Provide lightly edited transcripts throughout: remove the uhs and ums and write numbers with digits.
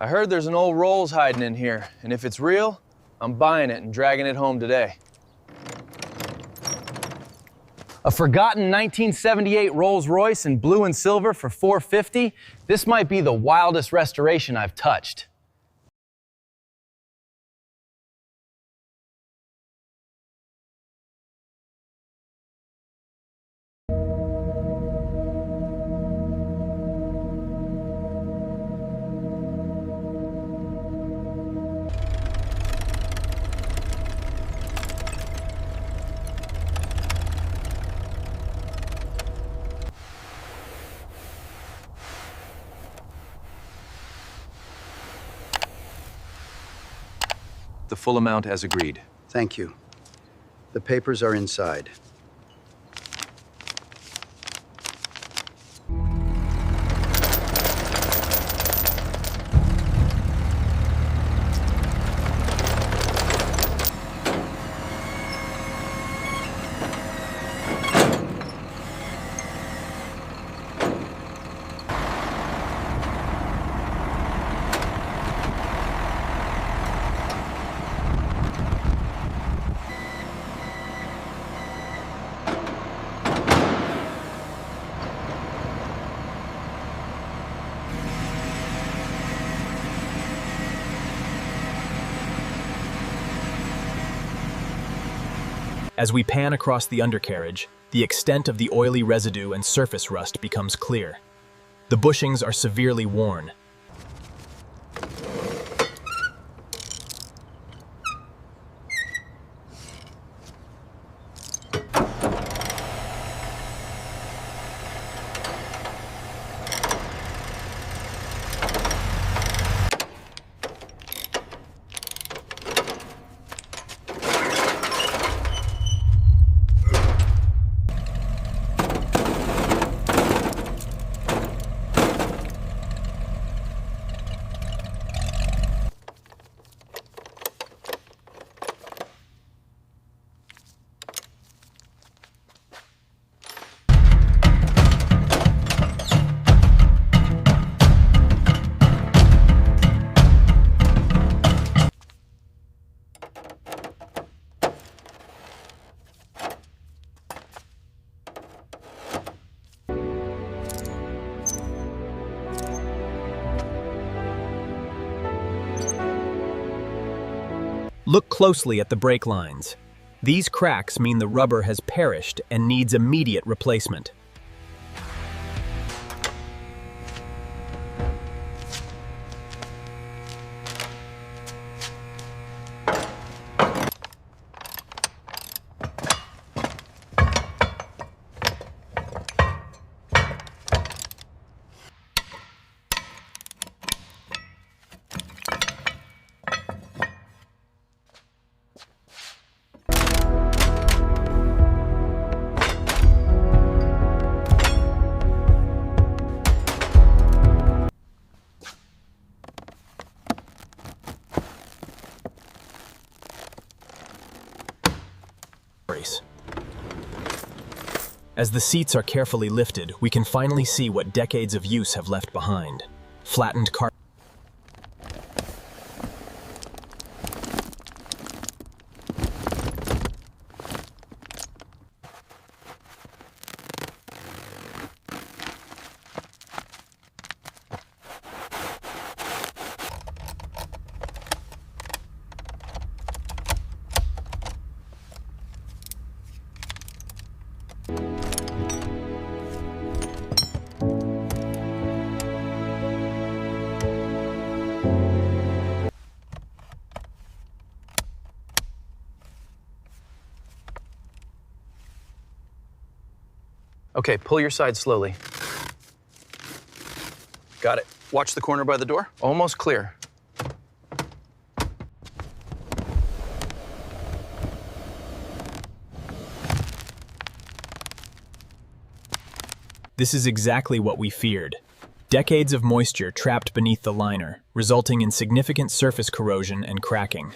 I heard there's an old Rolls hiding in here, and if it's real, I'm buying it and dragging it home today. A forgotten 1978 Rolls-Royce in blue and silver for $450? This might be the wildest restoration I've touched. The full amount as agreed. Thank you. The papers are inside. As we pan across the undercarriage, the extent of the oily residue and surface rust becomes clear. The bushings are severely worn. Look closely at the brake lines. These cracks mean the rubber has perished and needs immediate replacement. As the seats are carefully lifted, we can finally see what decades of use have left behind. Flattened carpet. Okay, pull your side slowly. Got it. Watch the corner by the door. Almost clear. This is exactly what we feared. Decades of moisture trapped beneath the liner, resulting in significant surface corrosion and cracking.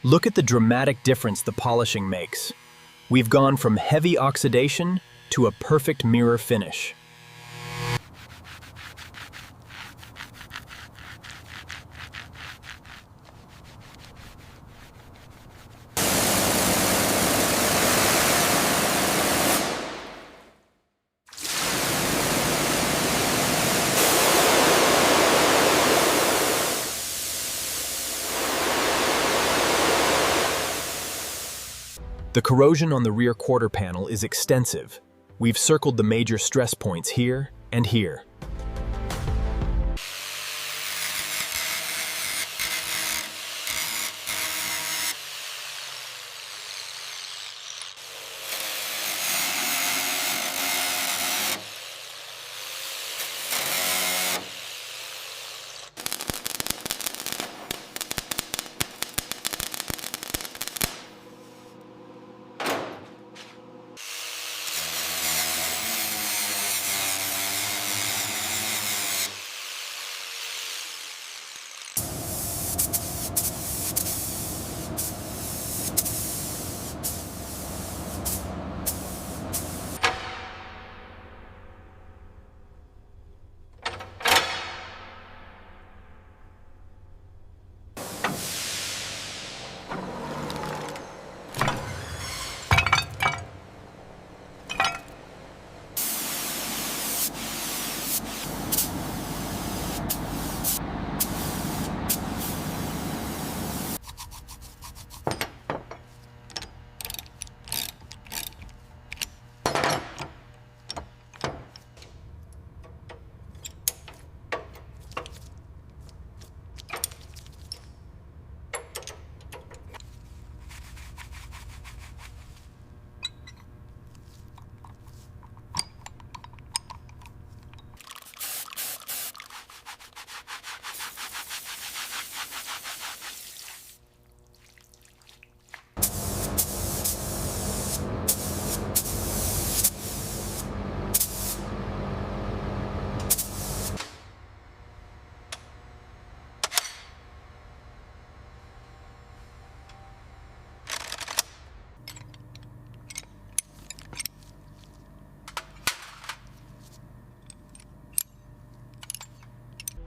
Look at the dramatic difference the polishing makes. We've gone from heavy oxidation to a perfect mirror finish. The corrosion on the rear quarter panel is extensive. We've circled the major stress points here and here.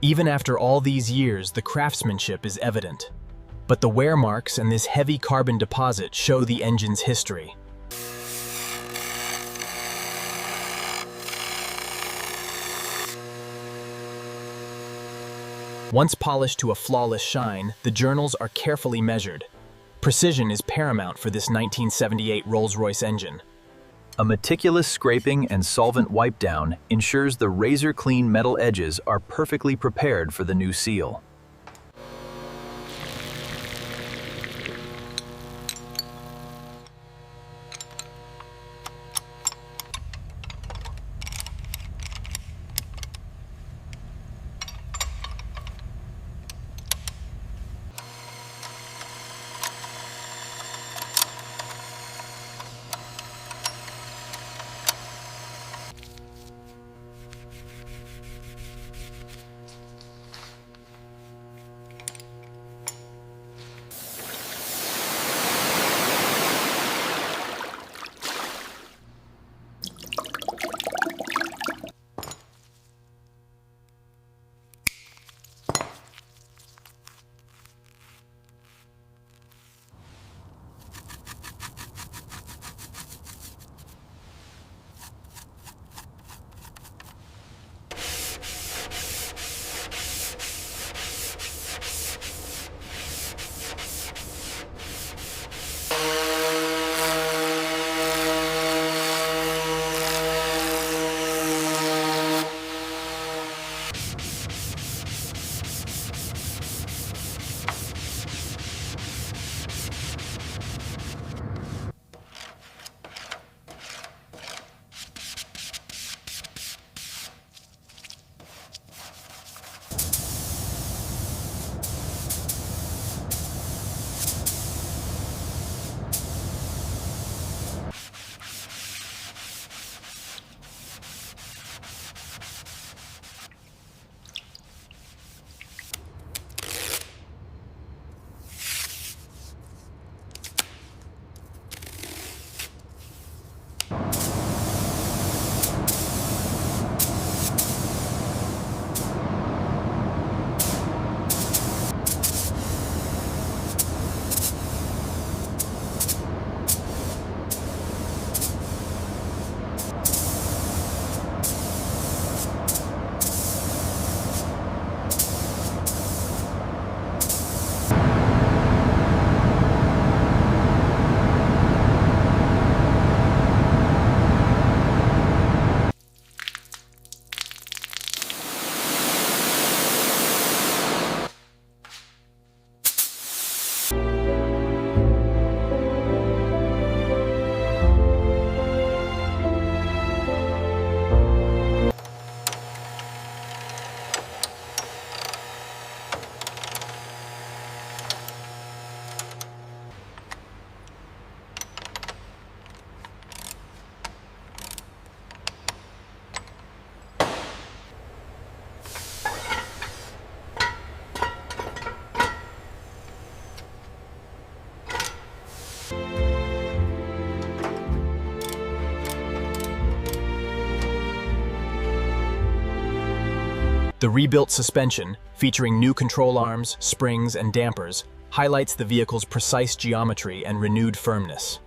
Even after all these years, the craftsmanship is evident. But the wear marks and this heavy carbon deposit show the engine's history. Once polished to a flawless shine, the journals are carefully measured. Precision is paramount for this 1978 Rolls-Royce engine. A meticulous scraping and solvent wipe down ensures the razor-clean metal edges are perfectly prepared for the new seal. The rebuilt suspension, featuring new control arms, springs, and dampers, highlights the vehicle's precise geometry and renewed firmness.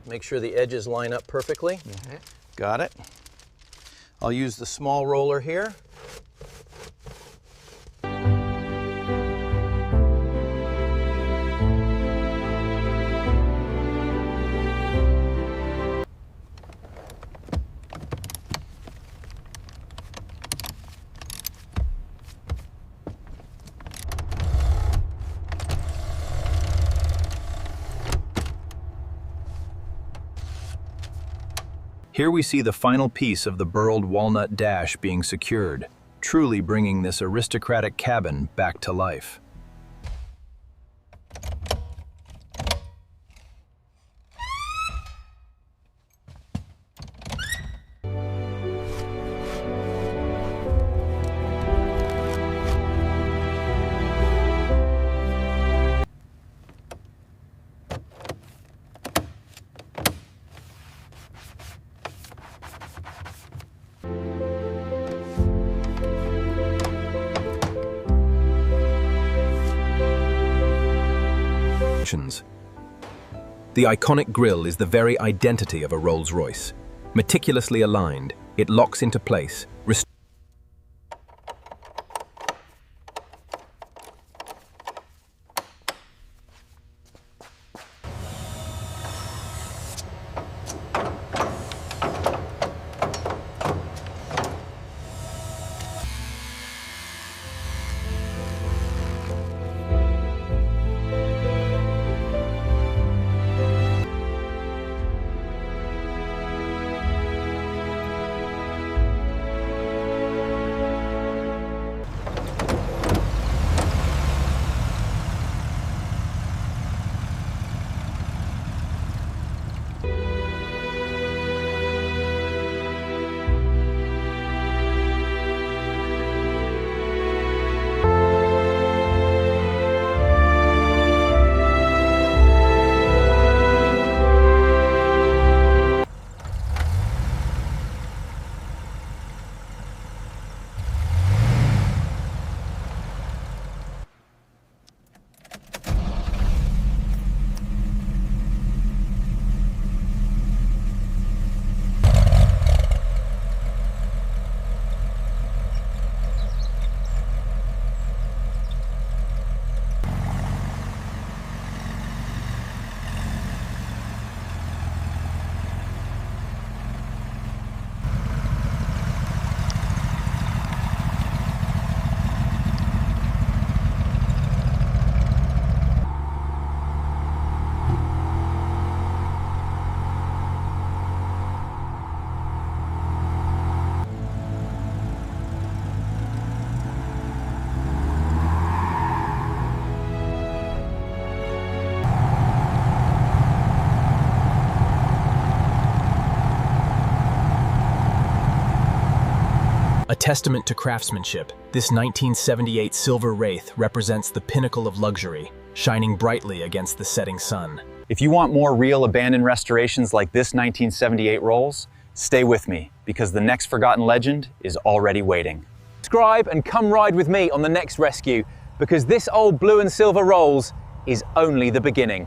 Make sure the edges line up perfectly. Got it. I'll use the small roller here. Here we see the final piece of the burled walnut dash being secured, truly bringing this aristocratic cabin back to life. The iconic grille is the very identity of a Rolls-Royce. Meticulously aligned, it locks into place, A testament to craftsmanship, this 1978 Silver Wraith represents the pinnacle of luxury, shining brightly against the setting sun. If you want more real abandoned restorations like this 1978 Rolls, stay with me, because the next forgotten legend is already waiting. Subscribe and come ride with me on the next rescue, because this old blue and silver Rolls is only the beginning.